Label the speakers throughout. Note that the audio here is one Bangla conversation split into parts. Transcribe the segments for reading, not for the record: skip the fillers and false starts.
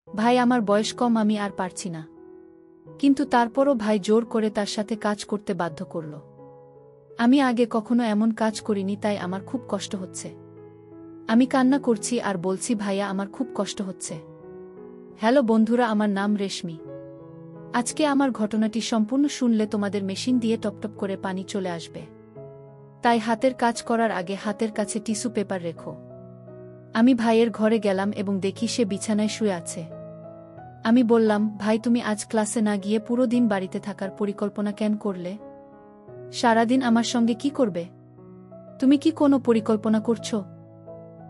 Speaker 1: ভাই আমার বয়স কম, আমি আর পারছি না। কিন্তু তারপরও ভাই জোর করে তার সাথে কাজ করতে বাধ্য করল। আমি আগে কখনো এমন কাজ করিনি, তাই আমার খুব কষ্ট হচ্ছে। আমি কান্না করছি আর বলছি, ভাইয়া আমার খুব কষ্ট হচ্ছে। হ্যালো বন্ধুরা, আমার নাম রেশমি। আজকে আমার ঘটনাটি সম্পূর্ণ শুনলে তোমাদের মেশিন দিয়ে টপটপ করে পানি চলে আসবে। তাই হাতের কাজ করার আগে হাতের কাছে টিস্যু পেপার রেখো। আমি ভাইয়ের ঘরে গেলাম এবং দেখি সে বিছানায় শুয়ে আছে। আমি বললাম, ভাই তুমি আজ ক্লাসে না গিয়ে পুরো দিন বাড়িতে থাকার পরিকল্পনা কেন করলে? সারাদিন আমার সঙ্গে কি করবে? তুমি কি কোনো পরিকল্পনা করছো?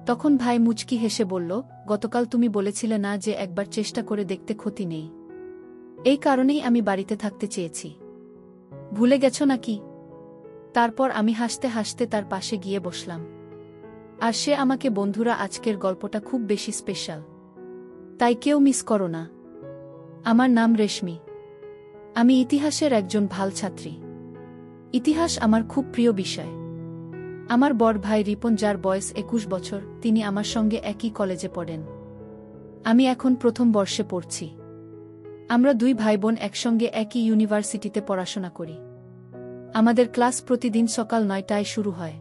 Speaker 1: তখন ভাই মুচকি হেসে বলল, গতকাল তুমি বলেছিলে না যে একবার চেষ্টা করে দেখতে ক্ষতি নেই। এই কারণেই আমি বাড়িতে থাকতে চেয়েছি। ভুলে গেছো নাকি? তারপর আমি হাসতে হাসতে তার পাশে গিয়ে বসলাম। আর সে আমাকে, বন্ধুরা আজকের গল্পটা খুব বেশি স্পেশাল, তাই কেউ মিস করো না। আমার নাম রেশমি। আমি ইতিহাসের একজন ভাল ছাত্রী। ইতিহাস আমার খুব প্রিয় বিষয়। আমার বড় ভাই রিপন, যার বয়স 21 বছর, তিনি আমার সঙ্গে একই কলেজে পড়েন। আমি এখন প্রথম বর্ষে পড়ছি। আমরা দুই ভাইবোন একসঙ্গে একই ইউনিভার্সিটিতে পড়াশোনা করি। আমাদের ক্লাস প্রতিদিন সকাল 9টায় শুরু হয়।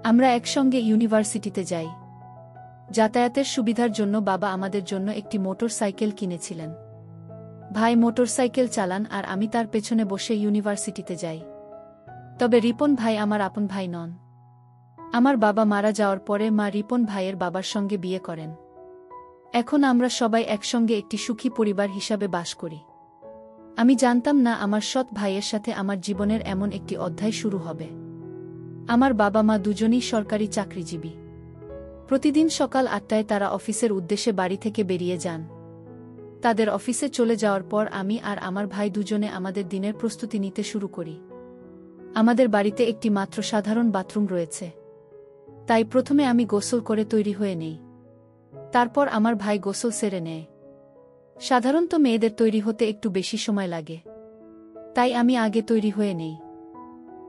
Speaker 1: আমরা একসঙ্গে ইউনিভার্সিটিতে যাই। যাতায়াতের সুবিধার জন্য বাবা আমাদের জন্য একটি মোটর সাইকেল কিনেছিলেন। ভাই মোটর সাইকেল চালান আর আমি তার পেছনে বসে ইউনিভার্সিটিতে যাই। তবে রিপন ভাই আমার আপন ভাই নন। আমার বাবা মারা যাওয়ার পরে মা রিপন ভাইয়ের বাবার সঙ্গে বিয়ে করেন। এখন আমরা সবাই একসঙ্গে একটি সুখী পরিবার হিসাবে বাস করি। আমি জানতাম না আমার সৎ ভাইয়ের সাথে আমার জীবনের এমন একটি অধ্যায় শুরু হবে। আমার বাবা মা দুজনেই সরকারি চাকরিজীবী। প্রতিদিন সকাল 8টায় তারা অফিসের উদ্দেশ্যে বাড়ি থেকে বেরিয়ে যান। তাদের অফিসে চলে যাওয়ার পর আমি আর আমার ভাই দুজনে আমাদের দিনের প্রস্তুতি নিতে শুরু করি। আমাদের বাড়িতে একটি মাত্র সাধারণ বাথরুম রয়েছে, তাই প্রথমে আমি গোসল করে তৈরি হয়ে নেই। তারপর আমার ভাই গোসল সেরে নেয়। সাধারণত মেয়েদের তৈরি হতে একটু বেশি সময় লাগে, তাই আমি আগে তৈরি হয়ে নেই।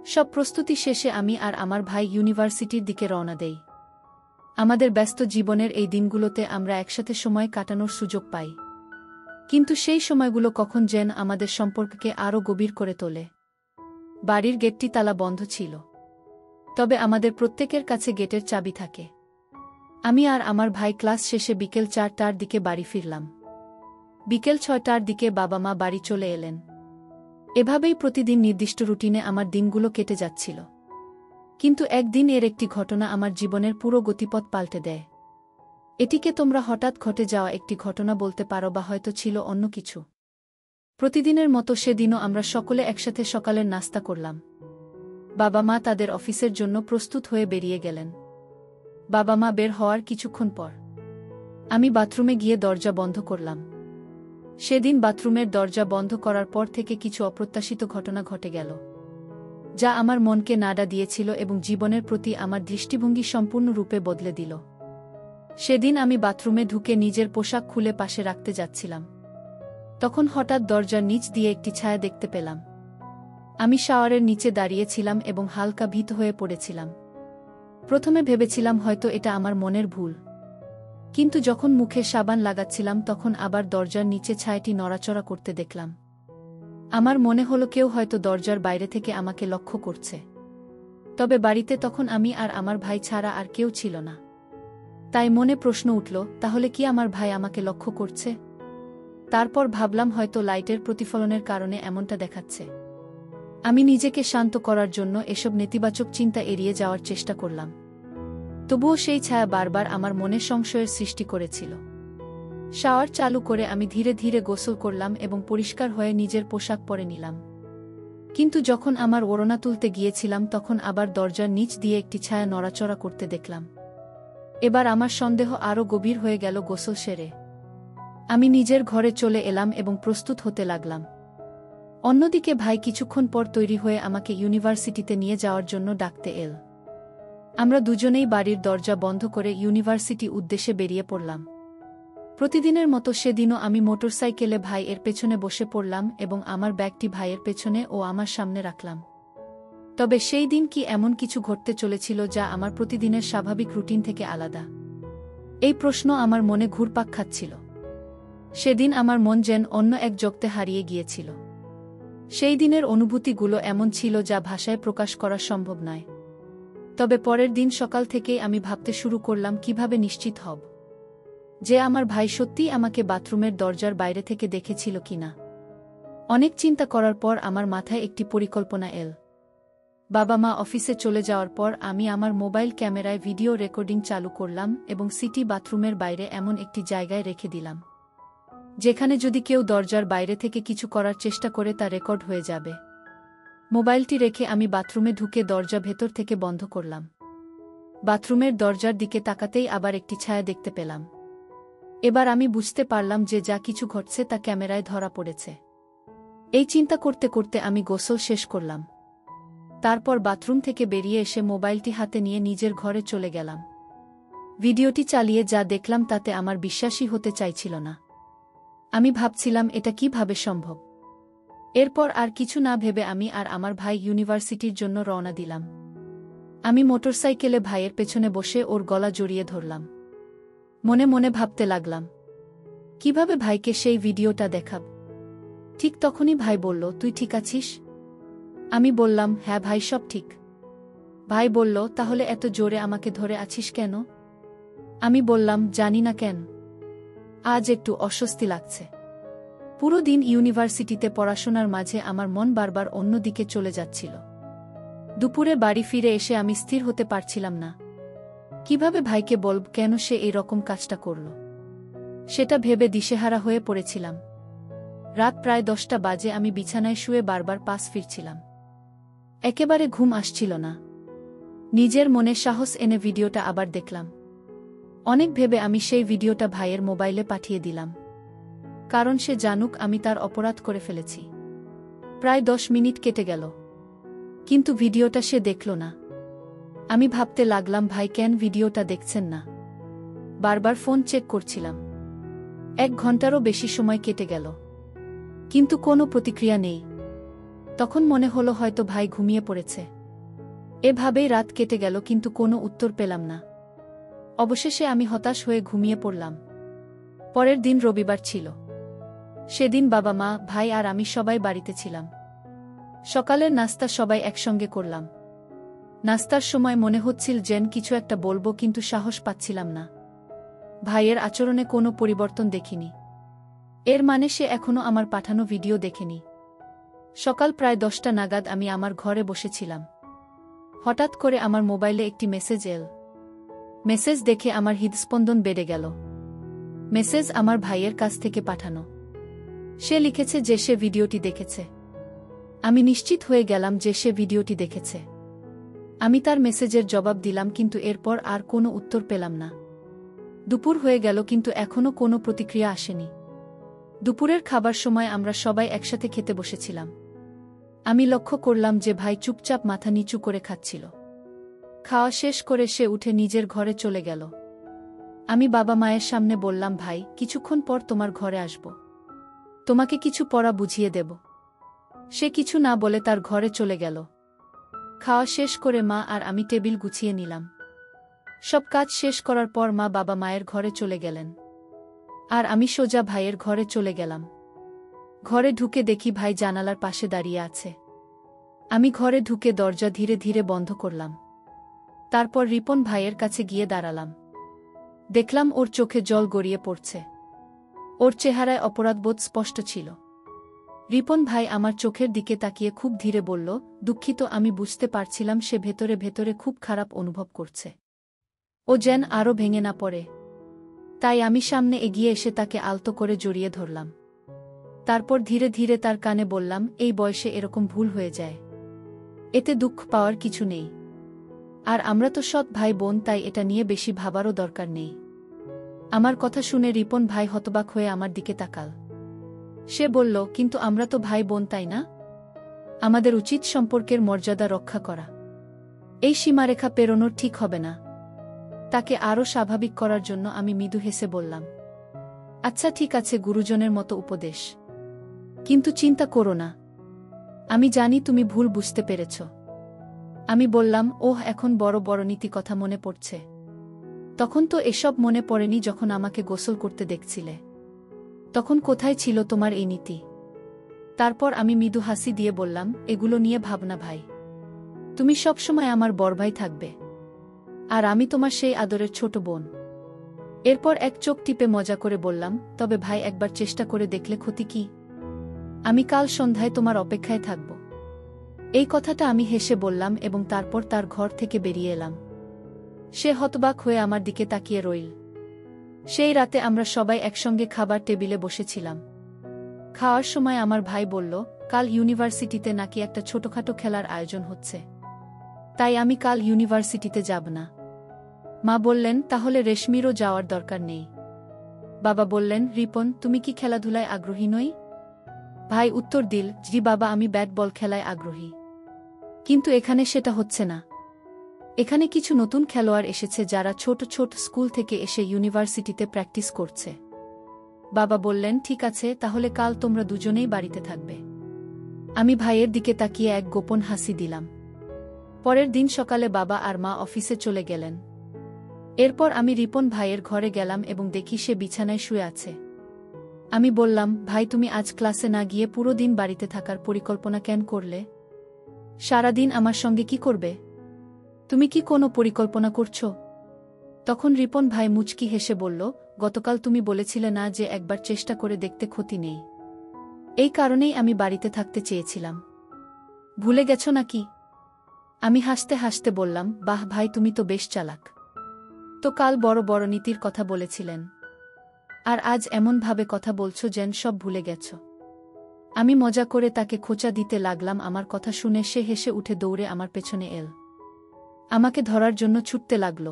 Speaker 1: সব প্রস্তুতি শেষে আমি আর আমার ভাই ইউনিভার্সিটির দিকে রওনা দেই। আমাদের ব্যস্ত জীবনের এই দিনগুলোতে আমরা একসাথে সময় কাটানোর সুযোগ পাই, কিন্তু সেই সময়গুলো কখন যেন আমাদের সম্পর্ককে আরও গভীর করে তোলে। বাড়ির গেটটি তালা বন্ধ ছিল, তবে আমাদের প্রত্যেকের কাছে গেটের চাবি থাকে। আমি আর আমার ভাই ক্লাস শেষে বিকেল 4টার দিকে বাড়ি ফিরলাম। বিকেল 6টার দিকে বাবা মা বাড়ি চলে এলেন। এভাবেই প্রতিদিন নির্দিষ্ট রুটিনে আমার দিনগুলো কেটে যাচ্ছিল। কিন্তু একদিন এর একটি ঘটনা আমার জীবনের পুরো গতিপথ পাল্টে দেয়। এটিকে তোমরা হঠাৎ ঘটে যাওয়া একটি ঘটনা বলতে পারো, বা হয়তো ছিল অন্য কিছু। প্রতিদিনের মতো সেদিনও আমরা সকলে একসাথে সকালের নাস্তা করলাম। বাবা মা তাদের অফিসের জন্য প্রস্তুত হয়ে বেরিয়ে গেলেন। বাবা মা বের হওয়ার কিছুক্ষণ পর আমি বাথরুমে গিয়ে দরজা বন্ধ করলাম। সেদিন বাথরুমের দরজা বন্ধ করার পর থেকে কিছু অপ্রত্যাশিত ঘটনা ঘটে গেল, যা আমার মনকে নাড়া দিয়েছিল এবং জীবনের প্রতি আমার দৃষ্টিভঙ্গি সম্পূর্ণরূপে বদলে দিল। সেদিন আমি বাথরুমে ঢুকে নিজের পোশাক খুলে পাশে রাখতে যাচ্ছিলাম। তখন হঠাৎ দরজার নিচ দিয়ে একটি ছায়া দেখতে পেলাম। আমি শাওয়ারের নিচে দাঁড়িয়েছিলাম এবং হালকা ভীত হয়ে পড়েছিলাম। প্রথমে ভেবেছিলাম হয়তো এটা আমার মনের ভুল, কিন্তু যখন মুখে সাবান লাগাচ্ছিলাম তখন আবার দরজার নিচে ছায়াটি নড়াচড়া করতে দেখলাম। আমার মনে হলো কেউ হয়তো দরজার বাইরে থেকে আমাকে লক্ষ্য করছে। তবে বাড়িতে তখন আমি আর আমার ভাই ছাড়া আর কেউ ছিল না। তাই মনে প্রশ্ন উঠল, তাহলে কি আমার ভাই আমাকে লক্ষ্য করছে? তারপর ভাবলাম হয়তো লাইটের প্রতিফলনের কারণে এমনটা দেখাচ্ছে। আমি নিজেকে শান্ত করার জন্য এসব নেতিবাচক চিন্তা এড়িয়ে যাওয়ার চেষ্টা করলাম। তবুও সেই ছায়া বারবার আমার মনে সংশয়ের সৃষ্টি করেছিল। শাওয়ার চালু করে আমি ধীরে ধীরে গোসল করলাম এবং পরিষ্কার হয়ে নিজের পোশাক পরে নিলাম। কিন্তু যখন আমার ওড়না তুলতে গিয়েছিলাম তখন আবার দরজার নিচ দিয়ে একটি ছায়া নড়াচড়া করতে দেখলাম। এবার আমার সন্দেহ আরও গভীর হয়ে গেল। গোসল সেরে আমি নিজের ঘরে চলে এলাম এবং প্রস্তুত হতে লাগলাম। অন্যদিকে ভাই কিছুক্ষণ পর তৈরি হয়ে আমাকে ইউনিভার্সিটিতে নিয়ে যাওয়ার জন্য ডাকতে এল। আমরা দুজনেই বাড়ির দরজা বন্ধ করে ইউনিভার্সিটি উদ্দেশ্যে বেরিয়ে পড়লাম। প্রতিদিনের মতো সেদিনও আমি মোটরসাইকেলে ভাই এর পেছনে বসে পড়লাম এবং আমার ব্যাগটি ভাইয়ের পেছনে ও আমার সামনে রাখলাম। তবে সেই দিন কি এমন কিছু ঘটতে চলেছিল যা আমার প্রতিদিনের স্বাভাবিক রুটিন থেকে আলাদা? এই প্রশ্ন আমার মনে ঘুরপাক খাচ্ছিল। সেদিন আমার মন যেন অন্য এক জগতে হারিয়ে গিয়েছিল। সেই দিনের অনুভূতিগুলো এমন ছিল যা ভাষায় প্রকাশ করা সম্ভব নয়। তবে পরের দিন সকাল থেকেই আমি ভাবতে শুরু করলাম কিভাবে নিশ্চিত হব যে আমার ভাই সত্যিই আমাকে বাথরুমের দরজার বাইরে থেকে দেখেছিল কিনা। অনেক চিন্তা করার পর আমার মাথায় একটি পরিকল্পনা এল। বাবা মা অফিসে চলে যাওয়ার পর আমি আমার মোবাইল ক্যামেরায় ভিডিও রেকর্ডিং চালু করলাম এবং সিটি বাথরুমের বাইরে এমন একটি জায়গায় রেখে দিলাম যেখানে যদি কেউ দরজার বাইরে থেকে কিছু করার চেষ্টা করে তা রেকর্ড হয়ে যাবে। মোবাইলটি রেখে আমি বাথরুমে ঢুকে দরজা ভেতর থেকে বন্ধ করলাম। বাথরুমের দরজার দিকে তাকাতেই আবার একটি ছায়া দেখতে পেলাম। এবার আমি বুঝতে পারলাম যে যা কিছু ঘটছে তা ক্যামেরায় ধরা পড়েছে। এই চিন্তা করতে করতে আমি গোসল শেষ করলাম। তারপর বাথরুম থেকে বেরিয়ে এসে মোবাইলটি হাতে নিয়ে নিজের ঘরে চলে গেলাম। ভিডিওটি চালিয়ে যা দেখলাম তাতে আমার বিশ্বাসই হতে চাইছিল না। আমি ভাবছিলাম এটা কিভাবে সম্ভব। এরপর আর কিছু না ভেবে আমি আর আমার ভাই ইউনিভার্সিটির জন্য রওনা দিলাম। আমি মোটরসাইকেলে ভাইয়ের পেছনে বসে ওর গলা জড়িয়ে ধরলাম। মনে মনে ভাবতে লাগলাম কিভাবে ভাইকে সেই ভিডিওটা দেখাব। ঠিক তখনই ভাই বলল, তুই ঠিক আছিস? আমি বললাম, হ্যাঁ ভাই, সব ঠিক। ভাই বলল, তাহলে এত জোরে আমাকে ধরে আছিস কেন? আমি বললাম, জানি না কেন, আজ একটু অস্বস্তি লাগছে। পুরো দিন ইউনিভার্সিটিতে পড়াশোনার মাঝে আমার মন বারবার অন্যদিকে চলে যাচ্ছিল। দুপুরে বাড়ি ফিরে এসে আমি স্থির হতে পারছিলাম না কিভাবে ভাইকে বলব কেন সে এই রকম কাজটা করল। সেটা ভেবে দিশেহারা হয়ে পড়েছিলাম। রাত প্রায় 10টা বাজে। আমি বিছানায় শুয়ে বারবার পাশ ফিরছিলাম। একেবারে ঘুম আসছিল না। নিজের মনে সাহস এনে ভিডিওটা আবার দেখলাম। অনেক ভেবে আমি সেই ভিডিওটা ভাইয়ের মোবাইলে পাঠিয়ে দিলাম, কারণ সে জানুক আমি তার অপরাধ করে ফেলেছি। প্রায় 10 মিনিট কেটে গেল, কিন্তু ভিডিওটা সে দেখল না। আমি ভাবতে লাগলাম, ভাই কেন ভিডিওটা দেখছেন না? বারবার ফোন চেক করছিলাম। 1 ঘন্টারও বেশি সময় কেটে গেল, কিন্তু কোনো প্রতিক্রিয়া নেই। তখন মনে হলো হয়তো ভাই ঘুমিয়ে পড়েছে। এভাবেই রাত কেটে গেল, কিন্তু কোনো উত্তর পেলাম না। অবশেষে আমি হতাশ হয়ে ঘুমিয়ে পড়লাম। পরের দিন রবিবার ছিল। সেদিন বাবা মা, ভাই আর আমি সবাই বাড়িতে ছিলাম। সকালের নাস্তা সবাই একসঙ্গে করলাম। নাস্তার সময় মনে হচ্ছিল যেন কিছু একটা বলবো, কিন্তু সাহস পাচ্ছিলাম না। ভাইয়ের আচরণে কোনো পরিবর্তন দেখিনি। এর মানে সে এখনো আমার পাঠানো ভিডিও দেখেনি। সকাল প্রায় 10টা নাগাদ আমি আমার ঘরে বসেছিলাম। হঠাৎ করে আমার মোবাইলে একটি মেসেজ এল। মেসেজ দেখে আমার হৃদস্পন্দন বেড়ে গেল। মেসেজ আমার ভাইয়ের কাছ থেকে পাঠানো। সে লিখেছে যে সে ভিডিওটি দেখেছে। আমি নিশ্চিত হয়ে গেলাম যে সে ভিডিওটি দেখেছে। আমি তার মেসেজের জবাব দিলাম, কিন্তু এরপর আর কোনো উত্তর পেলাম না। দুপুর হয়ে গেল, কিন্তু এখনো কোনো প্রতিক্রিয়া আসেনি। দুপুরের খাবার সময় আমরা সবাই একসাথে খেতে বসেছিলাম। আমি লক্ষ্য করলাম যে ভাই চুপচাপ মাথা নিচু করে খাচ্ছিল। খাওয়া শেষ করে সে উঠে নিজের ঘরে চলে গেল। আমি বাবা মায়ের সামনে বললাম, ভাই, কিছুক্ষণ পর তোমার ঘরে আসব। তোমাকে কিছু পড়া বুঝিয়ে দেব। সে কিছু না বলে তার ঘরে চলে গেল। খাওয়া শেষ করে মা আর আমি টেবিল গুছিয়ে নিলাম। সব কাজ শেষ করার পর মা বাবা মায়ের ঘরে চলে গেলেন, আর আমি সোজা ভাইয়ের ঘরে চলে গেলাম। ঘরে ঢুকে দেখি ভাই জানালার পাশে দাঁড়িয়ে আছে। আমি ঘরে ঢুকে দরজা ধীরে ধীরে বন্ধ করলাম। তারপর রিপন ভাইয়ের কাছে গিয়ে দাঁড়ালাম। দেখলাম ওর চোখে জল গড়িয়ে পড়ছে। ওর চেহারায় অপরাধবোধ স্পষ্ট ছিল। রিপন ভাই আমার চোখের দিকে তাকিয়ে খুব ধীরে বলল, দুঃখিত। আমি বুঝতে পারছিলাম সে ভেতরে ভেতরে খুব খারাপ অনুভব করছে। ও যেন আরও ভেঙে না পড়ে। তাই আমি সামনে এগিয়ে এসে তাকে আলতো করে জড়িয়ে ধরলাম। তারপর ধীরে ধীরে তার কানে বললাম, এই বয়সে এরকম ভুল হয়ে যায়। এতে দুঃখ পাওয়ার কিছু নেই। আর আমরা তো সৎ ভাই বোন, তাই এটা নিয়ে বেশি ভাবারও দরকার নেই। আমার কথা শুনে রিপন ভাই হতবাক হয়ে আমার দিকে তাকাল। সে বলল, কিন্তু আমরা তো ভাই বোন, তাই না? আমাদের উচিত সম্পর্কের মর্যাদা রক্ষা করা। এই সীমারেখা পেরোনোর ঠিক হবে না। তাকে আরও স্বাভাবিক করার জন্য আমি মৃদু হেসে বললাম, আচ্ছা ঠিক আছে, গুরুজনের মতো উপদেশ। কিন্তু চিন্তা করো না, আমি জানি তুমি ভুল বুঝতে পেরেছ। আমি বললাম, ওহ, এখন বড় বড় নীতি কথা মনে পড়ছে। তখন তো এসব মনে পড়েনি যখন আমাকে গোসল করতে দেখছিলে। তখন কোথায় ছিল তোমার এই নীতি? তারপর আমি মৃদু হাসি দিয়ে বললাম, এগুলো নিয়ে ভাবনা ভাই। তুমি সবসময় আমার বড় ভাই থাকবে, আর আমি তোমার সেই আদরের ছোট বোন। এরপর এক চোখ টিপে মজা করে বললাম, তবে ভাই একবার চেষ্টা করে দেখলে ক্ষতি কি? আমি কাল সন্ধ্যায় তোমার অপেক্ষায় থাকব। এই কথাটা আমি হেসে বললাম এবং তারপর তার ঘর থেকে বেরিয়ে এলাম। সে হতবাক হয়ে আমার দিকে তাকিয়ে রইল। সেই রাতে আমরা সবাই একসঙ্গে খাবার টেবিলে বসেছিলাম। খাওয়ার সময় আমার ভাই বলল, কাল ইউনিভার্সিটিতে নাকি একটা ছোটখাটো খেলার আয়োজন হচ্ছে, তাই আমি কাল ইউনিভার্সিটিতে যাব না। মা বললেন, তাহলে রেশমিরও যাওয়ার দরকার নেই। বাবা বললেন, রিপন, তুমি কি খেলাধুলায় আগ্রহী নই? ভাই উত্তর দিল, জি বাবা, আমি ব্যাট বল খেলায় আগ্রহী, কিন্তু এখানে সেটা হচ্ছে না। এখানে কিছু নতুন খেলোয়াড় এসেছে যারা ছোট ছোট স্কুল থেকে এসে ইউনিভার্সিটিতে প্র্যাকটিস করছে। বাবা বললেন, ঠিক আছে, তাহলে কাল তোমরা দুজনেই বাড়িতে থাকবে। আমি ভাইয়ের দিকে তাকিয়ে এক গোপন হাসি দিলাম। পরের দিন সকালে বাবা আর মা অফিসে চলে গেলেন। এরপর আমি রিপন ভাইয়ের ঘরে গেলাম এবং দেখি সে বিছানায় শুয়ে আছে। আমি বললাম, ভাই, তুমি আজ ক্লাসে না গিয়ে পুরো দিন বাড়িতে থাকার পরিকল্পনা কেন করলে? সারাদিন আমার সঙ্গে কি করবে? তুমি কি কোনো পরিকল্পনা করছো? তখন রিপন ভাই মুচকি হেসে বলল, গতকাল তুমি বলেছিলে না যে একবার চেষ্টা করে দেখতে ক্ষতি নেই? এই কারণেই আমি বাড়িতে থাকতে চেয়েছিলাম। ভুলে গেছো নাকি? আমি হাসতে হাসতে বললাম, বাহ ভাই, তুমি তো বেশ চালাক। তো কাল বড় বড় নীতির কথা বলেছিলেন, আর আজ এমনভাবে কথা বলছো যেন সব ভুলে গেছ। আমি মজা করে তাকে খোঁচা দিতে লাগলাম। আমার কথা শুনে সে হেসে উঠে দৌড়ে আমার পেছনে এল। আমাকে ধরার জন্য ছুটতে লাগল।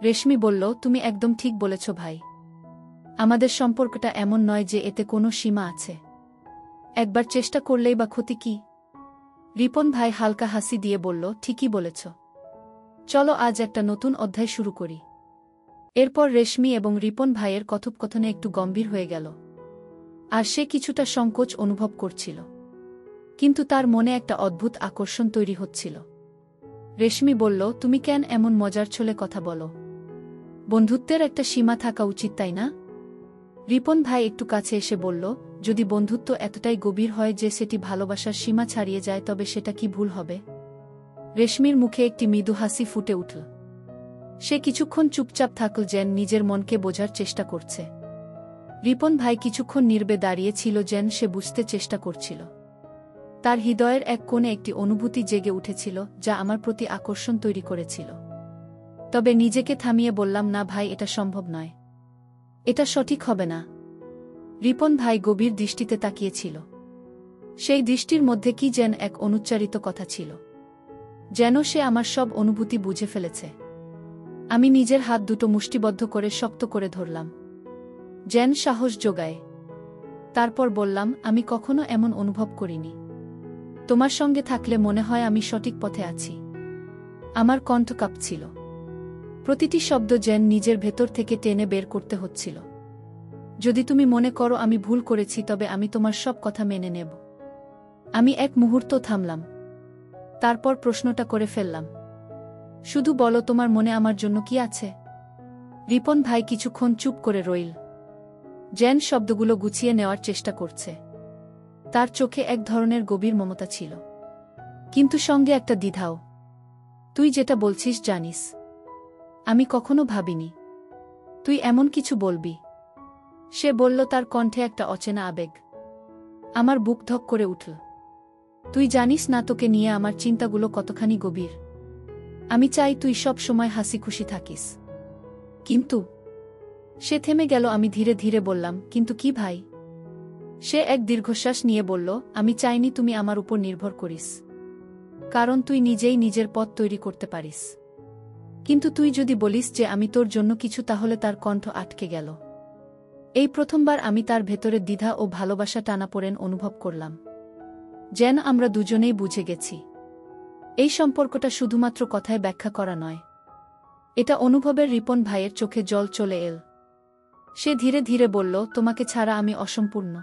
Speaker 1: রেশমি বলল, তুমি একদম ঠিক বলেছ ভাই। আমাদের সম্পর্কটা এমন নয় যে এতে কোনো সীমা আছে। একবার চেষ্টা করলেই বা ক্ষতি কি? রিপন ভাই হালকা হাসি দিয়ে বলল, ঠিকই বলেছ। চলো আজ একটা নতুন অধ্যায় শুরু করি। এরপর রেশমি এবং রিপন ভাইয়ের কথোপকথনে একটু গম্ভীর হয়ে গেল, আর সে কিছুটা সংকোচ অনুভব করছিল, কিন্তু তার মনে একটা অদ্ভুত আকর্ষণ তৈরি হচ্ছিল। রেশমি বলল, তুমি কেন এমন মজার ছলে কথা বলো? বন্ধুত্বের একটা সীমা থাকা উচিত, তাই না? রিপন ভাই একটু কাছে এসে বলল, যদি বন্ধুত্ব এতটাই গভীর হয় যে সেটি ভালোবাসার সীমা ছাড়িয়ে যায়, তবে সেটা কি ভুল হবে? রেশমির মুখে একটি মৃদু হাসি ফুটে উঠল। সে কিছুক্ষণ চুপচাপ থাকল, যেন নিজের মনকে বোঝার চেষ্টা করছে। রিপন ভাই কিছুক্ষণ নীরবে দাঁড়িয়ে ছিল, যেন সে বুঝতে চেষ্টা করছিল। তার হৃদয়ের এক কোণে একটি অনুভূতি জেগে উঠেছিল যা আমার প্রতি আকর্ষণ তৈরি করেছিল। তবে নিজেকে থামিয়ে বললাম, না ভাই, এটা সম্ভব নয়। এটা সঠিক হবে না। রিপন ভাই গভীর দৃষ্টিতে তাকিয়েছিল। সেই দৃষ্টির মধ্যে কি যেন এক অনুচ্চারিত কথা ছিল, যেন সে আমার সব অনুভূতি বুঝে ফেলেছে। আমি নিজের হাত দুটো মুষ্টিবদ্ধ করে শক্ত করে ধরলাম, যেন সাহস যোগায়। তারপর বললাম, আমি কখনো এমন অনুভব করিনি। তোমার সঙ্গে থাকলে মনে হয় আমি সঠিক পথে আছি। আমার কণ্ঠ কাঁপছিল, প্রতিটি শব্দ যেন নিজের ভেতর থেকে টেনে বের করতে হচ্ছিল। যদি তুমি মনে করো আমি ভুল করেছি, তবে আমি তোমার সব কথা মেনে নেব। আমি এক মুহূর্ত থামলাম, তারপর প্রশ্নটা করে ফেললাম, শুধু বলো, তোমার মনে আমার জন্য কি আছে? রিপন ভাই কিছুক্ষণ চুপ করে রইল, যেন শব্দগুলো গুছিয়ে নেওয়ার চেষ্টা করছে। তার চোখে এক ধরনের গভীর মমতা ছিল, কিন্তু সঙ্গে একটা দ্বিধাও। তুই যেটা বলছিস জানিস, আমি কখনো ভাবিনি তুই এমন কিছু বলবি, সে বলল, তার কণ্ঠে একটা অচেনা আবেগ। আমার বুক ধক করে উঠল। তুই জানিস না তোকে নিয়ে আমার চিন্তাগুলো কতখানি গভীর। আমি চাই তুই সব সময় হাসি খুশি থাকিস। কিন্তু সে থেমে গেল। আমি ধীরে ধীরে বললাম, কিন্তু কি ভাই? সে এক দীর্ঘশ্বাস নিয়ে বলল, আমি চাইনি তুমি আমার উপর নির্ভর করিস, কারণ তুই নিজেই নিজের পথ তৈরি করতে পারিস। কিন্তু তুই যদি বলিস যে আমি তোর জন্য কিছু, তাহলে তার কণ্ঠ আটকে গেল। এই প্রথমবার আমি তার ভেতরে দ্বিধা ও ভালোবাসা টানাপোড়েন অনুভব করলাম, যেন আমরা দুজনেই বুঝে গেছি এই সম্পর্কটা শুধুমাত্র কথায় ব্যাখ্যা করা নয়, এটা অনুভবের। রিপন ভাইয়ের চোখে জল চলে এল। সে ধীরে ধীরে বলল, তোমাকে ছাড়া আমি অসম্পূর্ণ,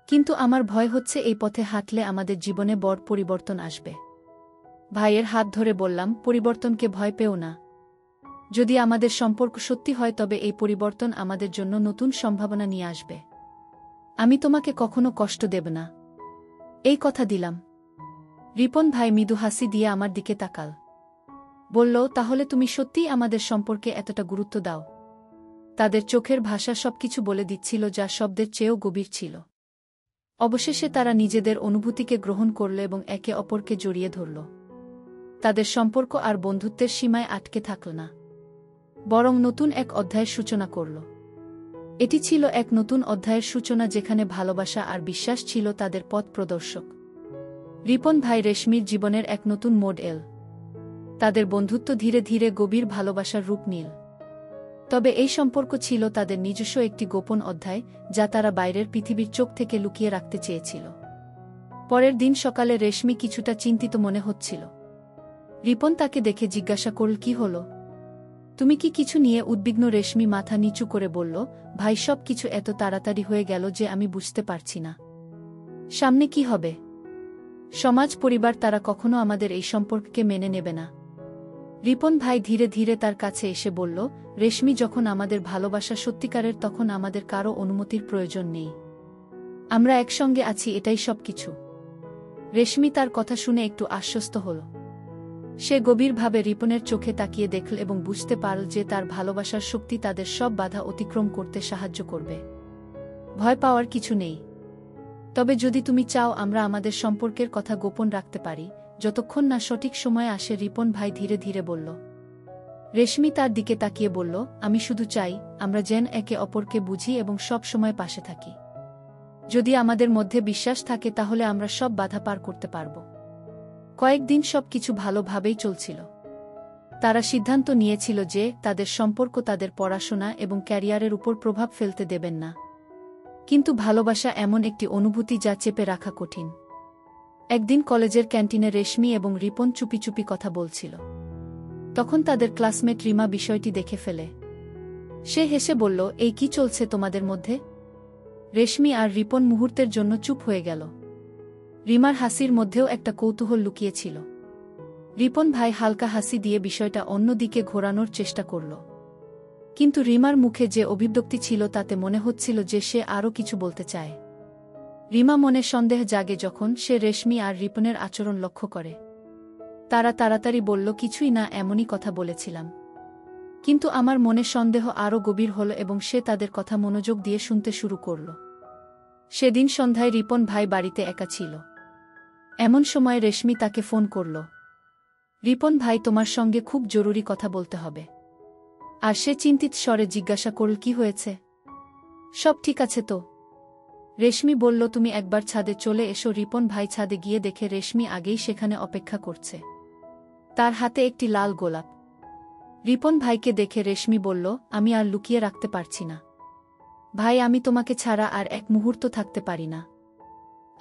Speaker 1: কিন্তু আমার ভয় হচ্ছে এই পথে হাঁটলে আমাদের জীবনে বড় পরিবর্তন আসবে। ভাইয়ের হাত ধরে বললাম, পরিবর্তনকে ভয় পেও না। যদি আমাদের সম্পর্ক সত্যি হয় তবে এই পরিবর্তন আমাদের জন্য নতুন সম্ভাবনা নিয়ে আসবে। আমি তোমাকে কখনো কষ্ট দেব না, এই কথা দিলাম। রিপন ভাই মৃদু হাসি দিয়ে আমার দিকে তাকাল। বলল, তাহলে তুমি সত্যিই আমাদের সম্পর্কে এতটা গুরুত্ব দাও? তাদের চোখের ভাষা সবকিছু বলে দিচ্ছিল, যা শব্দের চেয়েও গভীর ছিল। অবশেষে তারা নিজেদের অনুভূতিকে গ্রহণ করল এবং একে অপরকে জড়িয়ে ধরল। তাদের সম্পর্ক আর বন্ধুত্বের সীমায় আটকে থাকল না, বরং নতুন এক অধ্যায়ের সূচনা করল। এটি ছিল এক নতুন অধ্যায়ের সূচনা যেখানে ভালোবাসা আর বিশ্বাস ছিল তাদের পথ প্রদর্শক। রিপন ভাই রেশমির জীবনের এক নতুন মোড় এল। তাদের বন্ধুত্ব ধীরে ধীরে গভীর ভালোবাসার রূপ নিল। তবে এই সম্পর্ক ছিল তাদের নিজস্ব একটি গোপন অধ্যায়, যা তারা বাইরের পৃথিবীর চোখ থেকে লুকিয়ে রাখতে চেয়েছিল। পরের দিন সকালে রেশমি কিছুটা চিন্তিত মনে হচ্ছিল। রিপন তাকে দেখে জিজ্ঞাসা করল, কি হলো? তুমি কি কিছু নিয়ে উদ্বিগ্ন? রেশমি মাথা নিচু করে বলল, ভাই, সব কিছু এত তাড়াতাড়ি হয়ে গেল যে আমি বুঝতে পারছি না সামনে কি হবে। সমাজ, পরিবার, তারা কখনো আমাদের এই সম্পর্ককে মেনে নেবে না। রিপন ভাই ধীরে ধীরে তার কাছে এসে বলল, রেশমি, যখন আমাদের ভালোবাসা সত্যিকারের তখন আমাদের কারো অনুমতির প্রয়োজন নেই। আমরা একসঙ্গে আছি, এটাই সব কিছু। রেশমি তার কথা শুনে একটু আশ্বস্ত হল। সে গভীরভাবে রিপনের চোখে তাকিয়ে দেখল এবং বুঝতে পারল যে তার ভালোবাসার শক্তি তাদের সব বাধা অতিক্রম করতে সাহায্য করবে। ভয় পাওয়ার কিছু নেই। তবে যদি তুমি চাও আমরা আমাদের সম্পর্কের কথা গোপন রাখতে পারি, যতক্ষণ না সঠিক সময় আসে। রিপন ভাই ধীরে ধীরে বলল। রেশমি তার দিকে তাকিয়ে বলল, আমি শুধু চাই আমরা যেন একে অপরকে বুঝি এবং সব সময় পাশে থাকি। যদি আমাদের মধ্যে বিশ্বাস থাকে তাহলে আমরা সব বাধা পার করতে পারব। কয়েকদিন সব কিছু ভালোভাবেই চলছিল। তারা সিদ্ধান্ত নিয়েছিল যে তাদের সম্পর্ক তাদের পড়াশোনা এবং ক্যারিয়ারের উপর প্রভাব ফেলতে দেবেন না। কিন্তু ভালোবাসা এমন একটি অনুভূতি যা চেপে রাখা কঠিন। একদিন কলেজের ক্যান্টিনে রেশমি এবং রিপন চুপি চুপি কথা বলছিল। তখন তাদের ক্লাসমেট রিমা বিষয়টি দেখে ফেলে। সে হেসে বলল, এই কি চলছে তোমাদের মধ্যে? রেশমি আর রিপন মুহূর্তের জন্য চুপ হয়ে গেল। রিমার হাসির মধ্যেও একটা কৌতূহল লুকিয়েছিল। রিপন ভাই হালকা হাসি দিয়ে বিষয়টা অন্য দিকে ঘোরানোর চেষ্টা করল। কিন্তু রিমার মুখে যে অভিব্যক্তি ছিল তাতে মনে হচ্ছিল যে সে আরও কিছু বলতে চায়। রিমা মনে সন্দেহ জাগে যখন সে রেশমি আর রিপনের আচরণ লক্ষ্য করে। তারা তাড়াতাড়ি বলল, কিছুই না, এমনই কথা বলেছিলাম। কিন্তু আমার মনে সন্দেহ আরও গভীর হল এবং সে তাদের কথা মনোযোগ দিয়ে শুনতে শুরু করল। সেদিন সন্ধ্যায় রিপন ভাই বাড়িতে একা ছিল। এমন সময় রেশমি তাকে ফোন করল। রিপন ভাই, তোমার সঙ্গে খুব জরুরি কথা বলতে হবে। আর সে চিন্তিত স্বরে জিজ্ঞাসা করল, কি হয়েছে? সব ঠিক আছে তো? রেশমি বলল, তুমি একবার ছাদে চলে এসো। রিপন ভাই ছাদে গিয়ে দেখে রেশমি আগেই সেখানে অপেক্ষা করছে, তার হাতে একটি লাল গোলাপ। রিপন ভাইকে দেখে রেশমি বলল, আমি আর লুকিয়ে রাখতে পারছি না ভাই, আমি তোমাকে ছাড়া আর এক মুহূর্ত থাকতে পারি না।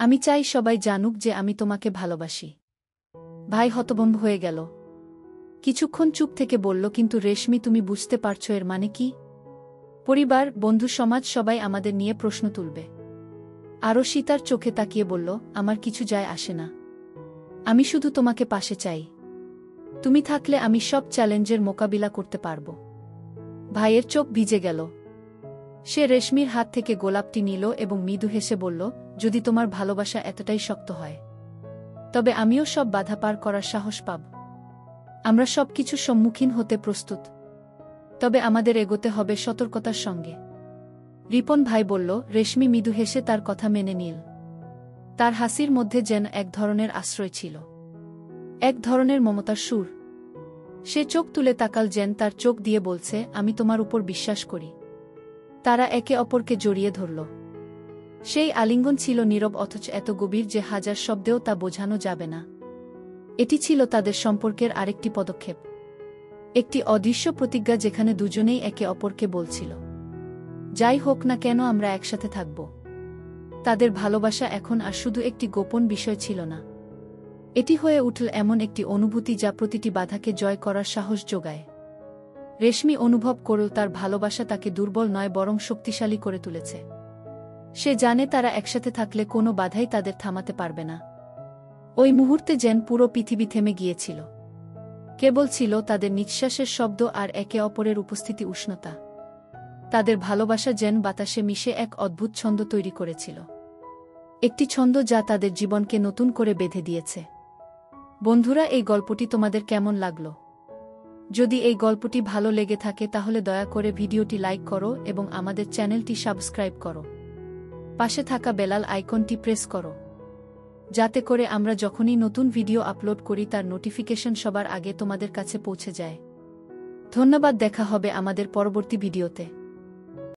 Speaker 1: আমি চাই সবাই জানুক যে আমি তোমাকে ভালোবাসি। ভাই হতভম্ব হয়ে গেল। কিছুক্ষণ চুপ থেকে বলল, কিন্তু রেশমি, তুমি বুঝতে পারছো এর মানে কি? পরিবার, বন্ধু, সমাজ, সবাই আমাদের নিয়ে প্রশ্ন তুলবে। আরও সীতার চোখে তাকিয়ে বলল, আমার কিছু যায় আসে না। আমি শুধু তোমাকে পাশে চাই। তুমি থাকলে আমি সব চ্যালেঞ্জের মোকাবিলা করতে পারব। ভাইয়ের চোখ ভিজে গেল। সে রেশমির হাত থেকে গোলাপটি নিল এবং মৃদু হেসে বলল, যদি তোমার ভালোবাসা এতটাই শক্ত হয় তবে আমিও সব বাধা পার করার সাহস পাব। আমরা সব কিছুর সম্মুখীন হতে প্রস্তুত, তবে আমাদের এগোতে হবে সতর্কতার সঙ্গে। রিপন ভাই বলল। রেশমি মৃদু হেসে তার কথা মেনে নিল। তার হাসির মধ্যে যেন এক ধরনের আশ্রয় ছিল, এক ধরনের মমতার সুর। সে চোখ তুলে তাকাল, যেন তার চোখ দিয়ে বলছে, আমি তোমার উপর বিশ্বাস করি। তারা একে অপরকে জড়িয়ে ধরল। সেই আলিঙ্গন ছিল নীরব অথচ এত গভীর যে হাজার শব্দেও তা বোঝানো যাবে না। এটি ছিল তাদের সম্পর্কের আরেকটি পদক্ষেপ, একটি অদৃশ্য প্রতিজ্ঞা যেখানে দুজনেই একে অপরকে বলছিল, যাই হোক না কেন আমরা একসাথে থাকব। তাদের ভালোবাসা এখন আর শুধু একটি গোপন বিষয় ছিল না, এটি হয়ে উঠল এমন একটি অনুভূতি যা প্রতিটি বাধাকে জয় করার সাহস যোগায়। রেশমি অনুভব করল তার ভালোবাসা তাকে দুর্বল নয় বরং শক্তিশালী করে তুলেছে। সে জানে তারা একসাথে থাকলে কোনো বাধাই তাদের থামাতে পারবে না। ওই মুহূর্তে যেন পুরো পৃথিবী থেমে গিয়েছিল। কেবল ছিল তাদের নিঃশ্বাসের শব্দ আর একে অপরের উপস্থিতি উষ্ণতা। তাদের ভালোবাসা যেন বাতাসে মিশে এক অদ্ভুত ছন্দ তৈরি করেছিল, একটি ছন্দ যা তাদের জীবনকে নতুন করে বেঁধে দিয়েছে। বন্ধুরা, এই গল্পটি তোমাদের কেমন লাগলো? যদি এই গল্পটি ভালো লেগে থাকে তাহলে দয়া করে ভিডিওটি লাইক করো এবং আমাদের চ্যানেলটি সাবস্ক্রাইব করো। পাশে থাকা বেলাল আইকনটি প্রেস করো, যাতে করে আমরা যখনই নতুন ভিডিও আপলোড করি তার নোটিফিকেশন সবার আগে তোমাদের কাছে পৌঁছে যায়। ধন্যবাদ, দেখা হবে আমাদের পরবর্তী ভিডিওতে।